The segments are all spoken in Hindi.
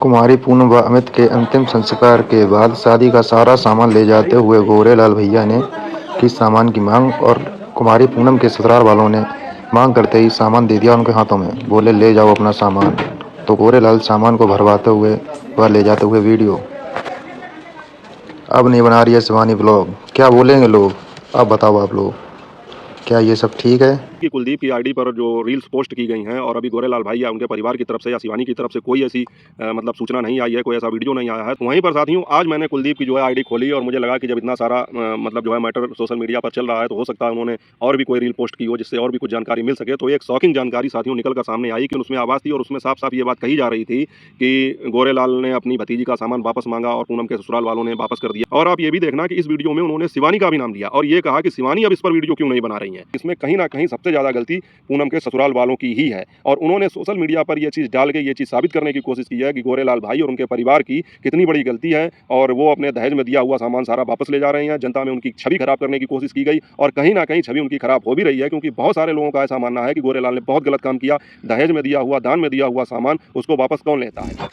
कुमारी पूनम व अमित के अंतिम संस्कार के बाद शादी का सारा सामान ले जाते हुए गोरेलाल भैया ने की सामान की मांग और कुमारी पूनम के ससुराल वालों ने मांग करते ही सामान दे दिया उनके हाथों में। बोले ले जाओ अपना सामान। तो गोरेलाल सामान को भरवाते हुए व ले जाते हुए वीडियो। अब नहीं बना रही है शिवानी ब्लॉग। क्या बोलेंगे लोग? अब बताओ आप लोग, क्या ये सब ठीक है? कि कुलदीप की आईडी पर जो रील्स पोस्ट की गई हैं और अभी गोरेलाल भाई या उनके परिवार की तरफ से या शिवानी की तरफ से कोई ऐसी मतलब सूचना नहीं आई है, कोई ऐसा वीडियो नहीं आया है। तो वहीं पर साथियों आज मैंने कुलदीप की जो है आईडी खोली और मुझे लगा कि जब इतना सारा मतलब जो है मैटर सोशल मीडिया पर चल रहा है तो हो सकता है उन्होंने और भी कोई रील पोस्ट की हो जिससे और भी कुछ जानकारी मिल सके। तो एक शॉकिंग जानकारी साथियों निकल कर सामने आई कि उसमें आवाज़ थी और उसमें साफ साफ ये बात कही जा रही थी कि गोरेलाल ने अपनी भतीजी का सामान वापस मांगा और पूनम के ससुराल वालों ने वापस कर दिया। और आप ये भी देखना कि इस वीडियो में उन्होंने शिवानी का भी नाम लिया और ये कहा कि शिवानी अब इस पर वीडियो क्यों नहीं बना रही है। इसमें कहीं ना कहीं सबसे ज़्यादा गलती पूनम के ससुराल वालों की ही है और उन्होंने सोशल मीडिया पर यह चीज़ डाल के ये चीज़ साबित करने की कोशिश की है कि गोरेलाल भाई और उनके परिवार की कितनी बड़ी गलती है और वो अपने दहेज में दिया हुआ सामान सारा वापस ले जा रहे हैं। जनता में उनकी छवि खराब करने की कोशिश की गई और कहीं ना कहीं छवि उनकी खराब हो भी रही है, क्योंकि बहुत सारे लोगों का ऐसा मानना है कि गोरेलाल ने बहुत गलत काम किया। दहेज में दिया हुआ, दान में दिया हुआ सामान उसको वापस कौन लेता है।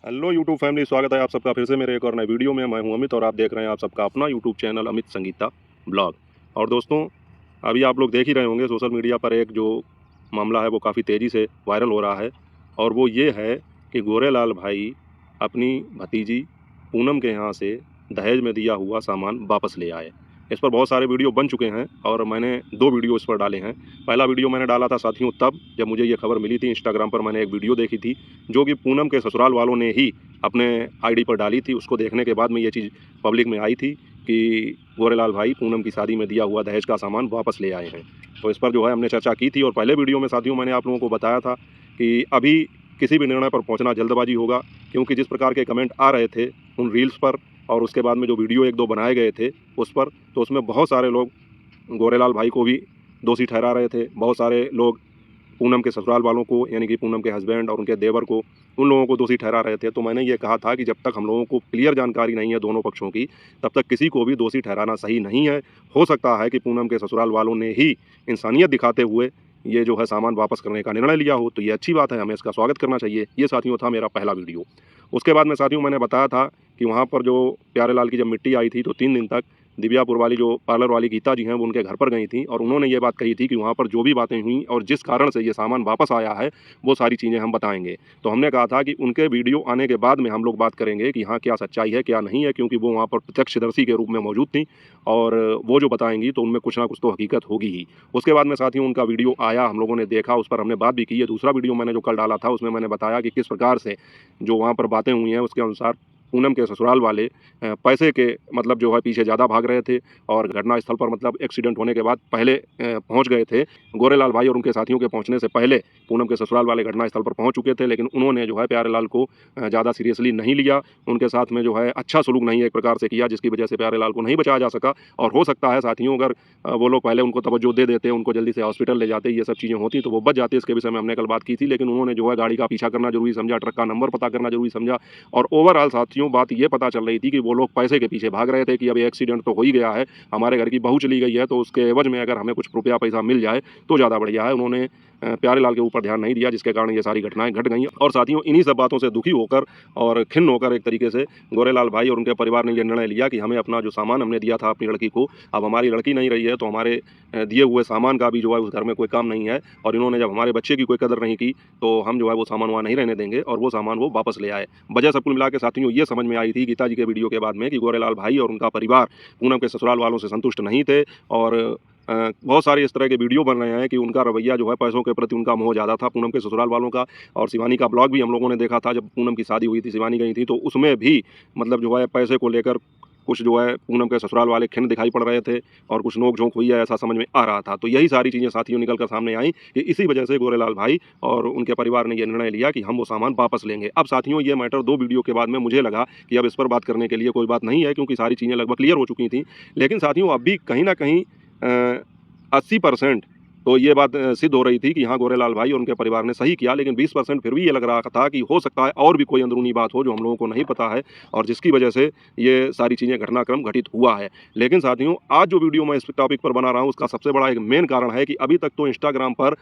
हेलो यूट्यूब फैमिली, स्वागत है आप सबका फिर से मेरे एक और नए वीडियो में। मैं हूं अमित और आप देख रहे हैं आप सबका अपना YouTube channel Amit Sangeeta blog. और दोस्तों, अभी आप लोग देख ही रहे होंगे सोशल मीडिया पर एक जो मामला है वो काफ़ी तेज़ी से वायरल हो रहा है और वो ये है कि गोरेलाल भाई अपनी भतीजी पूनम के यहाँ से दहेज में दिया हुआ सामान वापस ले आए। इस पर बहुत सारे वीडियो बन चुके हैं और मैंने 2 वीडियो इस पर डाले हैं। पहला वीडियो मैंने डाला था साथियों तब जब मुझे ये खबर मिली थी। इंस्टाग्राम पर मैंने एक वीडियो देखी थी जो कि पूनम के ससुराल वालों ने ही अपने आईडी पर डाली थी। उसको देखने के बाद में ये चीज़ पब्लिक में आई थी कि गोरेलाल भाई पूनम की शादी में दिया हुआ दहेज का सामान वापस ले आए हैं। तो इस पर जो है हमने चर्चा की थी और पहले वीडियो में साथियों मैंने आप लोगों को बताया था कि अभी किसी भी निर्णय पर पहुंचना जल्दबाजी होगा, क्योंकि जिस प्रकार के कमेंट आ रहे थे उन रील्स पर और उसके बाद में जो वीडियो 1-2 बनाए गए थे उस पर, तो उसमें बहुत सारे लोग गोरेलाल भाई को भी दोषी ठहरा रहे थे। बहुत सारे लोग पूनम के ससुराल वालों को, यानी कि पूनम के हस्बैंड और उनके देवर को, उन लोगों को दोषी ठहरा रहे थे। तो मैंने ये कहा था कि जब तक हम लोगों को क्लियर जानकारी नहीं है दोनों पक्षों की, तब तक किसी को भी दोषी ठहराना सही नहीं है। हो सकता है कि पूनम के ससुराल वालों ने ही इंसानियत दिखाते हुए ये जो है सामान वापस करने का निर्णय लिया हो, तो ये अच्छी बात है, हमें इसका स्वागत करना चाहिए। ये साथियों था मेरा पहला वीडियो। उसके बाद में साथियों मैंने बताया था कि वहाँ पर जो प्यारेलाल की जब मिट्टी आई थी तो 3 दिन तक दिव्यापुर वाली जो पार्लर वाली गीता जी हैं वो उनके घर पर गई थी और उन्होंने ये बात कही थी कि वहाँ पर जो भी बातें हुई और जिस कारण से ये सामान वापस आया है वो सारी चीज़ें हम बताएंगे। तो हमने कहा था कि उनके वीडियो आने के बाद में हम लोग बात करेंगे कि हाँ क्या सच्चाई है क्या नहीं है, क्योंकि वो वहाँ पर प्रत्यक्षदर्शी के रूप में मौजूद थी और वो जो बताएंगी तो उनमें कुछ ना कुछ तो हकीकत होगी ही। उसके बाद में साथियों उनका वीडियो आया, हम लोगों ने देखा, उस पर हमने बात भी की है। दूसरा वीडियो मैंने जो कल डाला था उसमें मैंने बताया कि किस प्रकार से जो वहाँ पर बातें हुई हैं उसके अनुसार पूनम के ससुराल वाले पैसे के मतलब जो है पीछे ज़्यादा भाग रहे थे और घटनास्थल पर मतलब एक्सीडेंट होने के बाद पहले पहुंच गए थे। गोरेलाल भाई और उनके साथियों के पहुंचने से पहले पूनम के ससुराल वाले घटनास्थल पर पहुंच चुके थे, लेकिन उन्होंने जो है प्यारेलाल को ज़्यादा सीरियसली नहीं लिया। उनके साथ में जो है अच्छा सलूक नहीं एक प्रकार से किया, जिसकी वजह से प्यारेलाल को नहीं बचाया जा सका। और हो सकता है साथियों अगर वो लोग पहले उनको तवज्जो दे देते, उनको जल्दी से हॉस्पिटल ले जाते, ये सब चीज़ें होती तो वो बच जाते। इसके विषय में हमने कल बात की थी, लेकिन उन्होंने जो है गाड़ी का पीछा करना जरूरी समझा, ट्रक का नंबर पता करना जरूरी समझा और ओवरऑल साथियों बात ये पता चल रही थी कि वो लोग पैसे के पीछे भाग रहे थे कि अब एक्सीडेंट तो हो ही गया है, हमारे घर की बहू चली गई है, तो उसके एवज में अगर हमें कुछ रुपया पैसा मिल जाए तो ज़्यादा बढ़िया है। उन्होंने प्यारेलाल के ऊपर ध्यान नहीं दिया, जिसके कारण ये सारी घटनाएं घट गई। और साथियों इन्हीं सब बातों से दुखी होकर और खिन्न होकर एक तरीके से गोरेलाल भाई और उनके परिवार ने यह निर्णय लिया कि हमें अपना जो सामान हमने दिया था अपनी लड़की को, अब हमारी लड़की नहीं रही है तो हमारे दिए हुए सामान का भी जो है उस घर में कोई काम नहीं है। और इन्होंने जब हमारे बच्चे की कोई कदर नहीं की तो हम जो है वो सामान वहाँ नहीं रहने देंगे और वो सामान वो वापस ले आए। वजह सब कुल मिला के साथियों ये समझ में आई थी गीता जी के वीडियो के बाद में कि गोरेलाल भाई और उनका परिवार पूनम के ससुराल वालों से संतुष्ट नहीं थे और बहुत सारे इस तरह के वीडियो बन रहे हैं कि उनका रवैया जो है पैसों के प्रति उनका मोह ज़्यादा था पूनम के ससुराल वालों का। और शिवानी का ब्लॉग भी हम लोगों ने देखा था, जब पूनम की शादी हुई थी शिवानी गई थी तो उसमें भी मतलब जो है पैसे को लेकर कुछ जो है पूनम के ससुराल वाले खिन्न दिखाई पड़ रहे थे और कुछ नोक झोंक हुई है ऐसा समझ में आ रहा था। तो यही सारी चीज़ें साथियों निकल कर सामने आई कि इसी वजह से गोरेलाल भाई और उनके परिवार ने यह निर्णय लिया कि हम वो सामान वापस लेंगे। अब साथियों ये मैटर 2 वीडियो के बाद में मुझे लगा कि अब इस पर बात करने के लिए कोई बात नहीं है, क्योंकि सारी चीज़ें लगभग क्लियर हो चुकी थी। लेकिन साथियों अब भी कहीं ना कहीं 80% तो ये बात सिद्ध हो रही थी कि हाँ, गोरेलाल भाई और उनके परिवार ने सही किया, लेकिन 20% फिर भी ये लग रहा था कि हो सकता है और भी कोई अंदरूनी बात हो जो हम लोगों को नहीं पता है और जिसकी वजह से ये सारी चीज़ें घटनाक्रम घटित हुआ है। लेकिन साथियों, आज जो वीडियो मैं इस टॉपिक पर बना रहा हूँ उसका सबसे बड़ा एक मेन कारण है कि अभी तक तो इंस्टाग्राम पर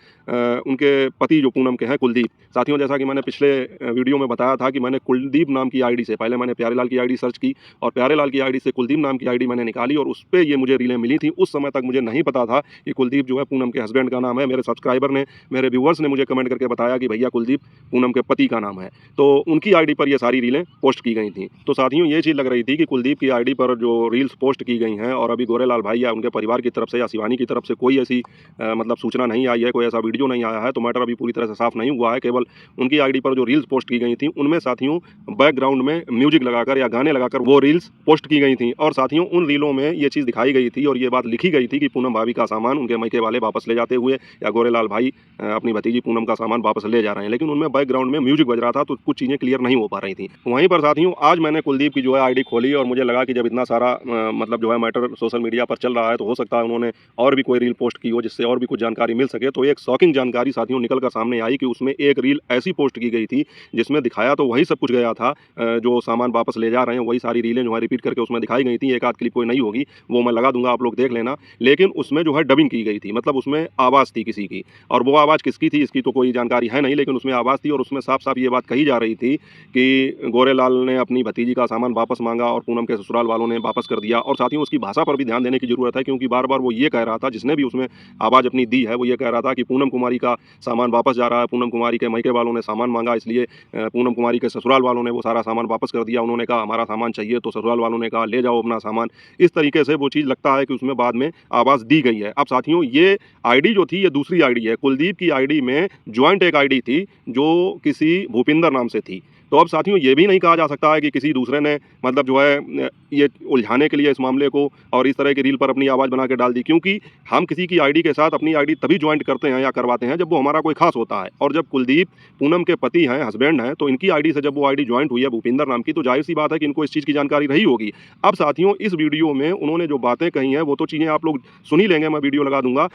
उनके पति जो पूनम के हैं कुलदीप, साथियों जैसा कि मैंने पिछले वीडियो में बताया था कि मैंने कुलदीप नाम की आईडी से पहले मैंने प्यारेलाल की आईडी सर्च की और प्यारेलाल की आईडी से कुलदीप नाम की आईडी मैंने निकाली और उस पे ये मुझे रीलें मिली थी। उस समय तक मुझे नहीं पता था कि कुलदीप जो है पूनम के हस्बैंड का नाम है। मेरे सब्सक्राइबर ने, मेरे व्यूअर्स ने मुझे कमेंट करके बताया कि भैया कुलदीप पूनम के पति का नाम है। तो उनकी आईडी पर ये सारी रीलें पोस्ट की गई थी। तो साथियों, ये चीज़ लग रही थी कि कुलदीप की आईडी पर जो रील्स पोस्ट की गई हैं और अभी गोरेलाल भाई या उनके परिवार की तरफ से या शिवानी की तरफ से कोई ऐसी मतलब सूचना नहीं आई है, कोई ऐसा वीडियो नहीं आया है, तो मैटर अभी पूरी तरह से साफ नहीं हुआ है। केवल उनकी आईडी पर जो रील्स पोस्ट की गई थी उनमें साथियों बैकग्राउंड में म्यूजिक लगाकर या गाने लगाकर वो रील्स पोस्ट की गई थी और साथियों उन रीलों में ये चीज़ दिखाई गई थी और ये बात लिखी गई थी कि पूनम भाभी का सामान उनके मायके वाले वापस ले जाते हुए या गोरेलाल भाई अपनी भतीजी पूनम का सामान वापस ले जा रहे हैं, लेकिन उनमें बैकग्राउंड में म्यूजिक बज रहा था तो कुछ चीज़ें क्लियर नहीं हो पा रही थी। वहीं पर साथियों आज मैंने कुलदीप की जो है आईडी खोली और मुझे लगा कि जब इतना सारा मतलब जो है मैटर सोशल मीडिया पर चल रहा है तो हो सकता है उन्होंने और भी कोई रील पोस्ट की हो जिससे और भी कुछ जानकारी मिल सके। तो एक शॉकिंग जानकारी साथियों निकल कर सामने आई कि उसमें एक रील ऐसी पोस्ट की गई थी जिसमें दिखाया तो वही सब कुछ गया था, जो सामान वापस ले जा रहे हैं वही सारी रीलें जो है रिपीट करके उसमें दिखाई गई थी। एक आध क्लिप कोई नहीं होगी, वो मैं लगा दूंगा, आप लोग देख लेना। लेकिन उसमें जो है डबिंग की गई थी, मतलब उसमें आवाज़ थी किसी की और वो आवाज़ किसकी थी इसकी तो कोई जानकारी है नहीं, लेकिन उसमें आवाज़ थी और उसमें साफ साफ ये बात कही जा रही थी कि गोरेलाल ने अपनी भतीजी का सामान वापस मांगा और पूनम के ससुराल वालों ने वापस कर दिया। और साथियों उसकी भाषा पर भी ध्यान देने की जरूरत है क्योंकि बार बार वो ये कह रहा था, जिसने भी उसमें आवाज़ अपनी दी है वो ये कह रहा था कि पूनम कुमारी का सामान वापस जा रहा है, पूनम कुमारी के मायके वालों ने सामान मांगा इसलिए पूनम कुमारी के ससुराल वालों ने वो सारा सामान वापस कर दिया। उन्होंने कहा हमारा सामान चाहिए तो ससुराल वालों ने कहा ले जाओ अपना सामान। इस तरीके से वो चीज़ लगता है कि उसमें बाद में आवाज़ दी गई है। अब साथियों ये आईडी जो थी ये दूसरी आईडी है, कुलदीप की आईडी में ज्वाइंट एक आईडी थी जो किसी भूपिंदर नाम से थी। तो अब साथियों ये भी नहीं कहा जा सकता है कि किसी दूसरे ने मतलब जो है ये उलझाने के लिए इस मामले को और इस तरह की रील पर अपनी आवाज़ बना के डाल दी, क्योंकि हम किसी की आईडी के साथ अपनी आईडी तभी ज्वाइंट करते हैं या करवाते हैं जब वो हमारा कोई खास होता है। और जब कुलदीप पूनम के पति हैं, हस्बैंड हैं, तो इनकी आईडी से जब वो आईडी ज्वाइंट हुई है भूपिंदर नाम की, तो जाहिर सी बात है कि इनको इस चीज़ की जानकारी रही होगी। अब साथियों इस वीडियो में उन्होंने जो बातें कही हैं वो तो चीज़ें आप लोग सुन ही लेंगे, मैं वीडियो लगा दूंगा।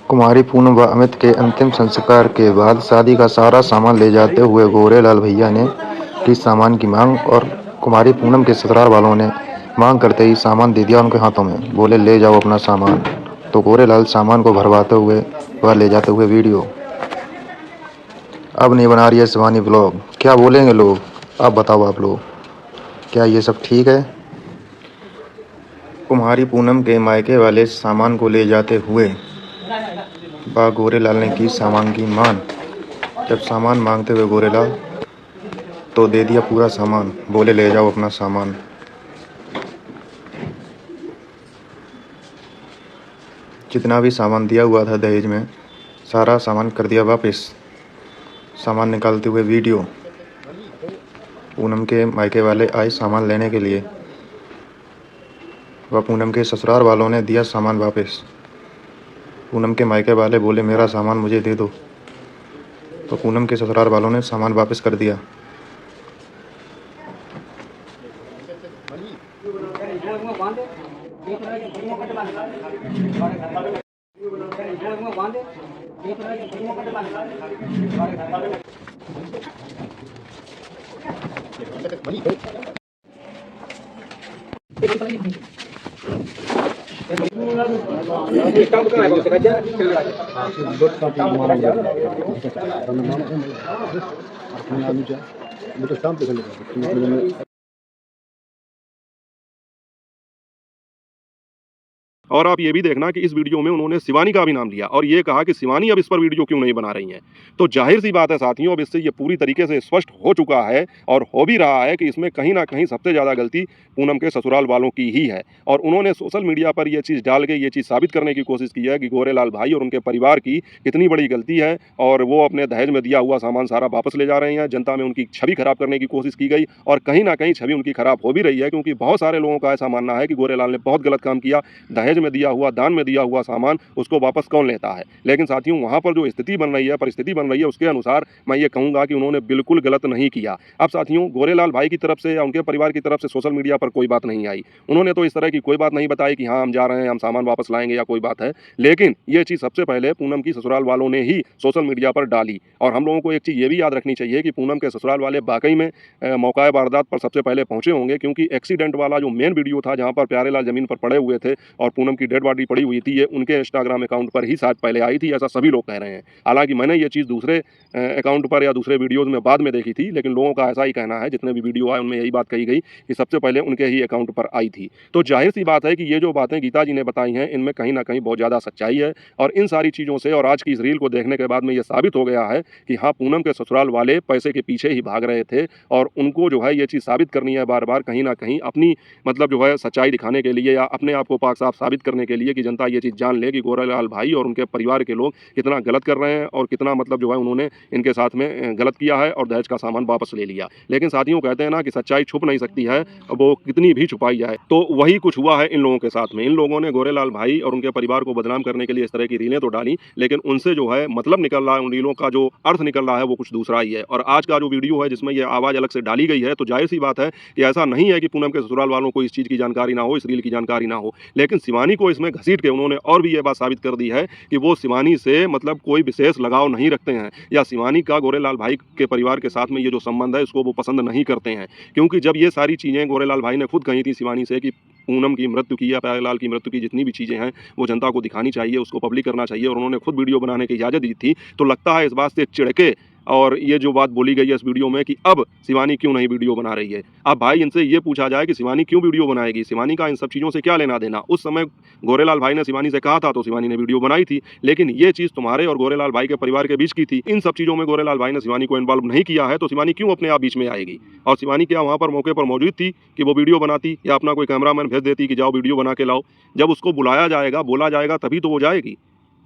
कुमारी पूनम व अमित के अंतिम संस्कार के बाद शादी का सारा सामान ले जाते हुए गोरेलाल भैया ने की सामान की मांग और कुमारी पूनम के ससुराल वालों ने मांग करते ही सामान दे दिया उनके हाथों में, बोले ले जाओ अपना सामान। तो गोरेलाल सामान को भरवाते हुए व ले जाते हुए वीडियो। अब नहीं बना रही है शिवानी ब्लॉग, क्या बोलेंगे लोग? अब बताओ आप लोग, क्या ये सब ठीक है? कुमारी पूनम के मायके वाले सामान को ले जाते हुए गोरेलाल ने की सामान की मांग। जब सामान मांगते हुए गोरेलाल तो दे दिया पूरा सामान, बोले ले जाओ अपना सामान। जितना भी सामान दिया हुआ था दहेज में सारा सामान कर दिया वापस। सामान निकालते हुए वीडियो। पूनम के मायके वाले आए सामान लेने के लिए व पूनम के ससुराल वालों ने दिया सामान वापस। पूनम के मायके वाले बोले मेरा सामान मुझे दे दो, तो पूनम के ससुराल वालों ने सामान वापस कर दिया। और आप ये भी देखना कि इस वीडियो में उन्होंने शिवानी का भी नाम लिया और ये कहा कि शिवानी अब इस पर वीडियो क्यों नहीं बना रही हैं। तो जाहिर सी बात है साथियों, अब इससे ये पूरी तरीके से स्पष्ट हो चुका है और हो भी रहा है कि इसमें कहीं ना कहीं सबसे ज़्यादा गलती पूनम के ससुराल वालों की ही है। और उन्होंने सोशल मीडिया पर ये चीज़ डाल के ये चीज़ साबित करने की कोशिश की है कि गोरेलाल भाई और उनके परिवार की कितनी बड़ी गलती है और वो अपने दहेज में दिया हुआ सामान सारा वापस ले जा रहे हैं। जनता में उनकी छवि खराब करने की कोशिश की गई और कहीं ना कहीं छवि उनकी खराब हो भी रही है, क्योंकि बहुत सारे लोगों का ऐसा मानना है कि गोरेलाल ने बहुत गलत काम किया। दहेज में दिया हुआ, दान में दिया हुआ सामान उसको वापस कौन लेता है। लेकिन साथियों वहाँ पर जो स्थिति बन रही है, परिस्थिति बन रही है, उसके अनुसार मैं ये कहूँगा कि उन्होंने बिल्कुल गलत नहीं किया। अब साथियों गोरेलाल भाई की तरफ से या उनके परिवार की तरफ से सोशल मीडिया पर कोई बात नहीं आई। उन्होंने तो इस तरह की कोई बात नहीं बताई कि हाँ हम जा रहे हैं, हम सामान वापस लाएंगे या कोई बात है। लेकिन ये चीज़ सबसे पहले पूनम की ससुराल वालों ने ही सोशल मीडिया पर डाली। और हम लोगों को एक चीज़ ये भी याद रखनी चाहिए कि पूनम के ससुराल वाले वाकई में मौका वारदात पर सबसे पहले पहुंचे होंगे, क्योंकि एक्सीडेंट वाला जो मेन वीडियो था जहां पर प्यारेलाल जमीन पर पड़े हुए थे और पूनम की डेड बॉडी पड़ी हुई थी, ये उनके इंस्टाग्राम अकाउंट पर ही शायद पहले आई थी, ऐसा सभी लोग कह रहे हैं। हालांकि मैंने ये चीज़ दूसरे अकाउंट पर या दूसरे वीडियोज़ में बाद में देखी थी, लेकिन लोगों का ऐसा ही कहना है, जितने भी वीडियो आए उनमें यही बात कही गई कि सबसे पहले उनके ही अकाउंट पर आई थी। तो जाहिर सी बात है कि ये जो बातें गीता जी ने बताई हैं इनमें कहीं ना कहीं बहुत ज़्यादा सच्चाई है। और इन सारी चीज़ों से और आज की इस रील को देखने के बाद में ये साबित हो गया है कि हाँ पूनम के ससुराल वाले पैसे के पीछे ही भाग रहे थे और उनको जो है ये चीज़ साबित करनी है बार बार, कहीं ना कहीं अपनी मतलब जो है सच्चाई दिखाने के लिए या अपने आप को पाक साफ साबित करने के लिए कि जनता ये चीज़ जान ले कि गोरेलाल भाई और उनके परिवार के लोग कितना गलत कर रहे हैं और कितना मतलब जो है उन्होंने इनके साथ में गलत किया है और दहेज का सामान वापस ले लिया। लेकिन साथियों कहते हैं ना कि सच्चाई छुप नहीं सकती है, वो कितनी भी छुपाई जाए। तो वही कुछ हुआ है इन लोगों के साथ में। इन लोगों ने गोरेलाल भाई और उनके परिवार को बदनाम करने के लिए इस तरह की रीलें तो डाली, लेकिन उनसे जो है मतलब निकल रहा है, उन रीलों का जो अर्थ निकल रहा है वो कुछ दूसरा ही है। और आज का जो वीडियो है जिसमें ये आवाज़ अलग से डाली गई है, तो जाहिर सी बात है कि ऐसा नहीं है कि पूनम के ससुराल वालों को इस चीज़ की जानकारी ना हो, इस रील की जानकारी ना हो, लेकिन शिवानी को इसमें घसीट के उन्होंने और भी ये बात साबित कर दी है कि वो शिवानी से मतलब कोई विशेष लगाव नहीं रखते हैं या शिवानी का गोरेलाल भाई के परिवार के साथ में ये जो संबंध है इसको वो पसंद नहीं करते हैं। क्योंकि जब ये सारी चीज़ें गोरेलाल भाई ने खुद कही थी शिवानी से कि पूनम की मृत्यु की या प्यारेलाल की मृत्यु की जितनी भी चीज़ें हैं वो जनता को दिखानी चाहिए, उसको पब्लिक करना चाहिए, और उन्होंने खुद वीडियो बनाने की इजाज़त दी थी, तो लगता है इस बात से चिढ़ के और ये जो बात बोली गई है इस वीडियो में कि अब शिवानी क्यों नहीं वीडियो बना रही है। अब भाई इनसे ये पूछा जाए कि शिवानी क्यों वीडियो बनाएगी, शिवानी का इन सब चीज़ों से क्या लेना देना। उस समय गोरेलाल भाई ने शिवानी से कहा था तो शिवानी ने वीडियो बनाई थी, लेकिन ये चीज़ तुम्हारे और गोरेलाल भाई के परिवार के बीच की थी। इन सब चीज़ों में गोरेलाल भाई ने शिवानी को इन्वॉल्व नहीं किया है, तो शिवानी क्यों अपने आप बीच में आएगी। और शिवानी क्या वहाँ पर मौके पर मौजूद थी कि वो वीडियो बनाती या अपना कोई कैमरामैन भेज देती कि जाओ वीडियो बना के लाओ। जब उसको बुलाया जाएगा, बोला जाएगा, तभी तो वो जाएगी।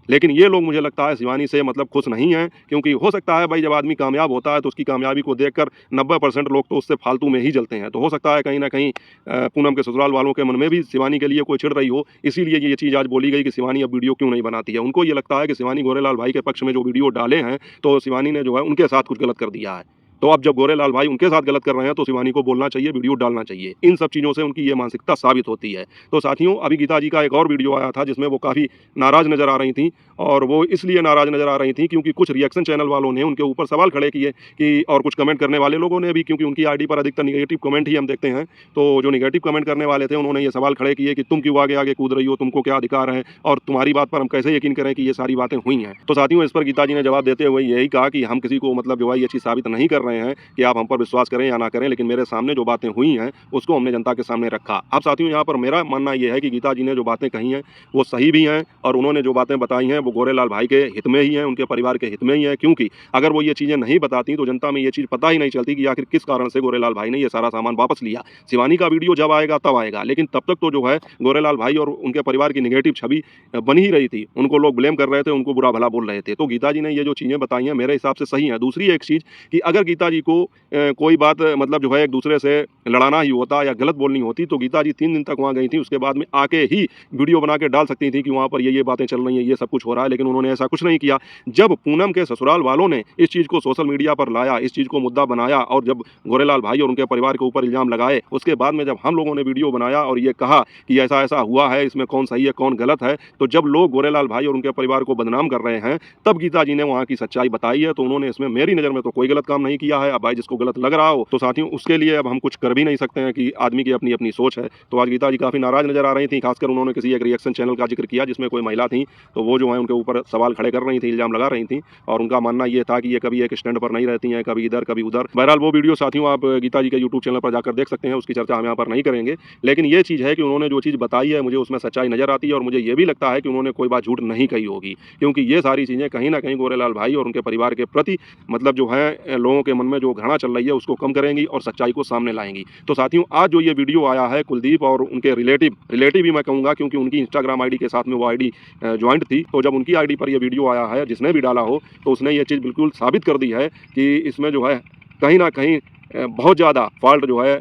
लेकिन ये लोग मुझे लगता है शिवानी से मतलब खुश नहीं हैं, क्योंकि हो सकता है भाई जब आदमी कामयाब होता है तो उसकी कामयाबी को देखकर 90% लोग तो उससे फालतू में ही जलते हैं। तो हो सकता है कहीं ना कहीं पूनम के ससुराल वालों के मन में भी शिवानी के लिए कोई छिड़ रही हो, इसीलिए ये चीज़ आज बोली गई कि शिवानी अब वीडियो क्यों नहीं बनाती है। उनको ये लगता है कि शिवानी गोरेलाल भाई के पक्ष में जो वीडियो डाले हैं तो शिवानी ने जो है उनके साथ कुछ गलत कर दिया है। तो अब जब गोरेलाल भाई उनके साथ गलत कर रहे हैं तो शिवानी को बोलना चाहिए, वीडियो डालना चाहिए। इन सब चीज़ों से उनकी ये मानसिकता साबित होती है। तो साथियों अभी गीता जी का एक और वीडियो आया था जिसमें वो काफ़ी नाराज़ नज़र आ रही थी, और वो इसलिए नाराज़ नज़र आ रही थी क्योंकि कुछ रिएक्शन चैनल वालों ने उनके ऊपर सवाल खड़े किए कि, और कुछ कमेंट करने वाले लोगों ने भी, क्योंकि उनकी आईडी पर अधिकतर निगेटिव कमेंट ही हम देखते हैं, तो जो निगेटिव कमेंट करने वाले थे उन्होंने ये सवाल खड़े किए कि तुम क्यों आगे आगे कूद रही हो, तुमको क्या अधिकार है और तुम्हारी बात पर हम कैसे यकीन करें कि ये सारी बातें हुई हैं। तो साथियों इस पर गीता जी ने जवाब देते हुए यही कहा कि हम किसी को मतलब जो है ये चीज़ साबित नहीं कर रहे हैं कि आप हम पर विश्वास करें या ना करें, लेकिन मेरे सामने जो बातें हुई हैं उसको हमने जनता के सामने रखा। अब साथियों यहाँ पर मेरा मानना यह है कि गीता जी ने जो बातें कही हैं वो सही भी हैं, और उन्होंने जो बातें बताई हैं वो गोरेलाल भाई के हित में ही हैं, उनके परिवार के हित में ही हैं। क्योंकि अगर वो ये चीज़ें नहीं बताती तो जनता में ये चीज़ पता ही नहीं चलती कि आखिर किस कारण से गोरेलाल भाई ने ये सारा सामान वापस लिया। शिवानी का वीडियो जब आएगा तब आएगा, लेकिन तब तक तो जो है गोरेलाल भाई और उनके परिवार की निगेटिव छवि बन ही रही थी। उनको लोग ब्लेम कर रहे थे, उनको बुरा भला बोल रहे थे। तो गीता जी ने ये जो चीज़ें बताई हैं मेरे हिसाब से सही हैं। दूसरी एक चीज़ कि अगर गीता जी को कोई बात मतलब जो है एक दूसरे से लड़ाना ही होता या गलत बोलनी होती तो गीता जी 3 दिन तक वहाँ गई थी, उसके बाद में आके ही वीडियो बना के डाल सकती थी कि वहाँ पर ये बातें चल रही हैं, ये सब कुछ हो रहा है। लेकिन उन्होंने ऐसा कुछ नहीं किया। जब पूनम के ससुराल वालों ने इस चीज़ को सोशल मीडिया पर लाया, इस चीज़ को मुद्दा बनाया, और जब गोरेलाल भाई और उनके परिवार के ऊपर इल्ज़ाम लगाए, उसके बाद में जब हम लोगों ने वीडियो बनाया और ये कहा कि ऐसा ऐसा हुआ है, इसमें कौन सही है कौन गलत है, तो जब लोग गोरेलाल भाई और उनके परिवार को बदनाम कर रहे हैं तब गीता जी ने वहाँ की सच्चाई बताई है। तो उन्होंने इसमें मेरी नज़र में तो कोई गलत काम नहीं किया है। अब भाई जिसको गलत लग रहा हो तो साथियों उसके लिए अब हम कुछ कर भी नहीं सकते हैं कि आदमी की अपनी अपनी सोच है। तो आज गीता जी काफ़ी नाराज़ नज़र आ रही थी, खासकर उन्होंने किसी एक रिएक्शन चैनल का जिक्र किया जिसमें कोई महिला थी, तो वो जो है उनके ऊपर सवाल खड़े कर रही थी, इल्ज़ाम लगा रही थी, और उनका मानना ये था कि ये कभी एक स्टैंड पर नहीं रहती हैं, कभी इधर कभी उधर। बहरहाल वो वीडियो साथियों आप गीता जी के यूट्यूब चैनल पर जाकर देख सकते हैं, उसकी चर्चा हम यहाँ पर नहीं करेंगे। लेकिन ये चीज़ है कि उन्होंने जो चीज़ बताई है मुझे उसमें सच्चाई नज़र आती है, और मुझे ये भी लगता है कि उन्होंने कोई बात झूठ नहीं कही होगी, क्योंकि ये सारी चीज़ें कहीं ना कहीं गोरेलाल भाई और उनके परिवार के प्रति मतलब जो है लोगों के मन में जो घृणा चल रही है उसको कम करेंगी और सच्चाई को सामने लाएंगी। तो साथियों आज जो ये वीडियो आया है कुलदीप और उनके रिलेटिव ही मैं कहूँगा, क्योंकि उनकी इंस्टाग्राम आईडी के साथ में वो आईडी ज्वाइंट थी, तो जब उनकी आईडी पर ये वीडियो आया है जिसने भी डाला हो तो उसने ये चीज़ बिल्कुल साबित कर दी है कि इसमें जो है कहीं ना कहीं बहुत ज़्यादा फॉल्ट जो है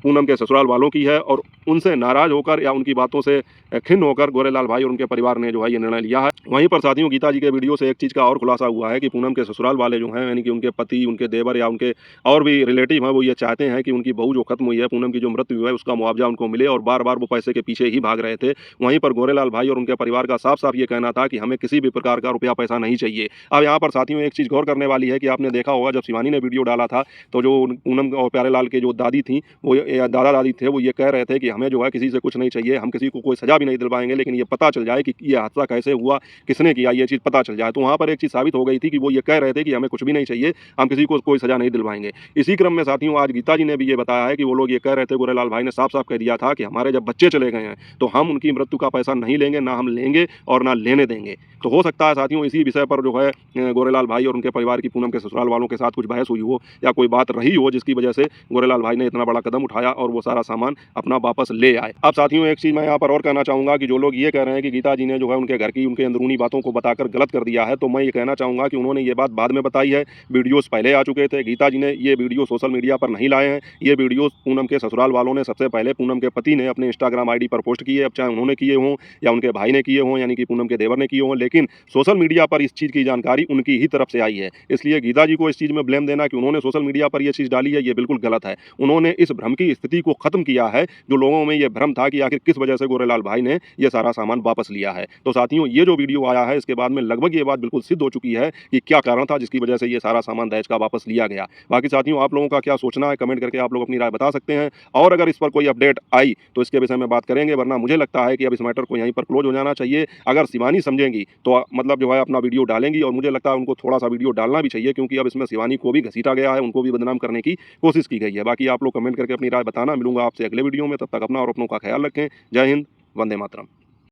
पूनम के ससुराल वालों की है, और उनसे नाराज होकर या उनकी बातों से खिन्न होकर गोरेलाल भाई और उनके परिवार ने जो है ये निर्णय लिया है। वहीं पर साथियों गीता जी के वीडियो से एक चीज़ का और खुलासा हुआ है कि पूनम के ससुराल वाले जो हैं यानी कि उनके पति, उनके देवर या उनके और भी रिलेटिव हैं, वो ये चाहते हैं कि उनकी बहू जो खत्म हुई है, पूनम की जो मृत्यु हुई है, उसका मुआवजा उनको मिले और बार-बार वो पैसे के पीछे ही भाग रहे थे। वहीं पर गोरेलाल भाई और उनके परिवार का साफ-साफ ये कहना था कि हमें किसी भी प्रकार का रुपया पैसा नहीं चाहिए। अब यहाँ पर साथियों एक चीज़ गौर करने वाली है कि आपने देखा होगा जब शिवानी ने वीडियो डाला था, तो जो पूनम और प्यारेलाल के जो दादी थी, वो या दादा-दादी थे, वो ये कह रहे थे कि हमें जो है किसी से कुछ नहीं चाहिए, हम किसी को कोई सज़ा भी नहीं दिलवाएँगे, लेकिन ये पता चल जाए कि ये हादसा कैसे हुआ, किसने किया, ये चीज़ पता चल जाए। तो वहाँ पर एक चीज़ साबित हो गई थी कि वो ये कह रहे थे कि हमें कुछ भी नहीं चाहिए, हम किसी को कोई सज़ा नहीं दिलवाएँगे। इसी क्रम में साथियों आज गीता जी ने भी ये बताया है कि वो लोग ये कह रहे थे, गोरेलाल भाई ने साफ-साफ कह दिया था कि हमारे जब बच्चे चले गए हैं, तो हम उनकी मृत्यु का पैसा नहीं लेंगे, ना हम लेंगे और ना लेने देंगे। तो हो सकता है साथियों इसी विषय पर जो है गोरेलाल भाई और उनके परिवार की पूनम के ससुराल वालों के साथ कुछ बहस हुई हो या कोई बात रही हो, जिसकी वजह से गोरेलाल भाई ने इतना बड़ा कदम उठाया और वो सारा सामान अपना वापस ले आए। अब साथियों एक चीज़ मैं यहाँ पर और कहना चाहूँगा कि जो लोग ये कह रहे हैं कि गीता जी ने जो है उनके घर की, उनके अंदरूनी बातों को बताकर गलत कर दिया है, तो मैं ये कहना चाहूँगा कि उन्होंने ये बात बाद में बताई है, वीडियोज़ पहले आ चुके थे। गीता जी ने ये वीडियो सोशल मीडिया पर नहीं लाए हैं, ये वीडियोज़ पूनम के ससुराल वालों ने सबसे पहले पूनम के पति ने अपने इंस्टाग्राम आईडी पर पोस्ट किए। अब चाहे उन्होंने किए हों या उनके भाई ने किए हों, यानी कि पूनम के देवर ने किए हों, लेकिन सोशल मीडिया पर इस चीज़ की जानकारी उनकी ही तरफ से आई है। इसलिए गीता जी को इस चीज़ में ब्लेम देना कि उन्होंने सोशल मीडिया पर ये चीज़ डाली है, ये बिल्कुल गलत है। उन्होंने इस भ्रम की स्थिति को खत्म किया है, जो लोगों में ये भ्रम था कि आखिर किस वजह से गोरेलाल भाई ने ये सारा सामान वापस लिया है। तो साथियों ये जो वीडियो आया है, इसके बाद में लगभग ये बात बिल्कुल सिद्ध हो चुकी है कि क्या कारण था जिसकी वजह से ये सारा सामान दहेज का वापस लिया गया। बाकी साथियों आप लोगों का क्या सोचना है, कमेंट करके आप लोग अपनी राय बता सकते हैं और अगर इस पर कोई अपडेट आई तो इसके विषय में बात करेंगे, वरना मुझे लगता है कि अब इस मैटर को यहीं पर क्लोज हो जाना चाहिए। अगर शिवानी समझेंगी तो मतलब जो है अपना वीडियो डालेंगी और मुझे लगता है उनको थोड़ा-सा वीडियो डालना भी चाहिए, क्योंकि अब इसमें शिवानी को भी घसीटा गया है, उनको भी बदनाम करने की कोशिश की गई है। बाकी आप लोग कमेंट करके अपनी राय बताना। मिलूंगा आपसे अगले वीडियो में, तब तक अपना और अपनों का ख्याल रखें। जय हिंद, वंदे मातरम।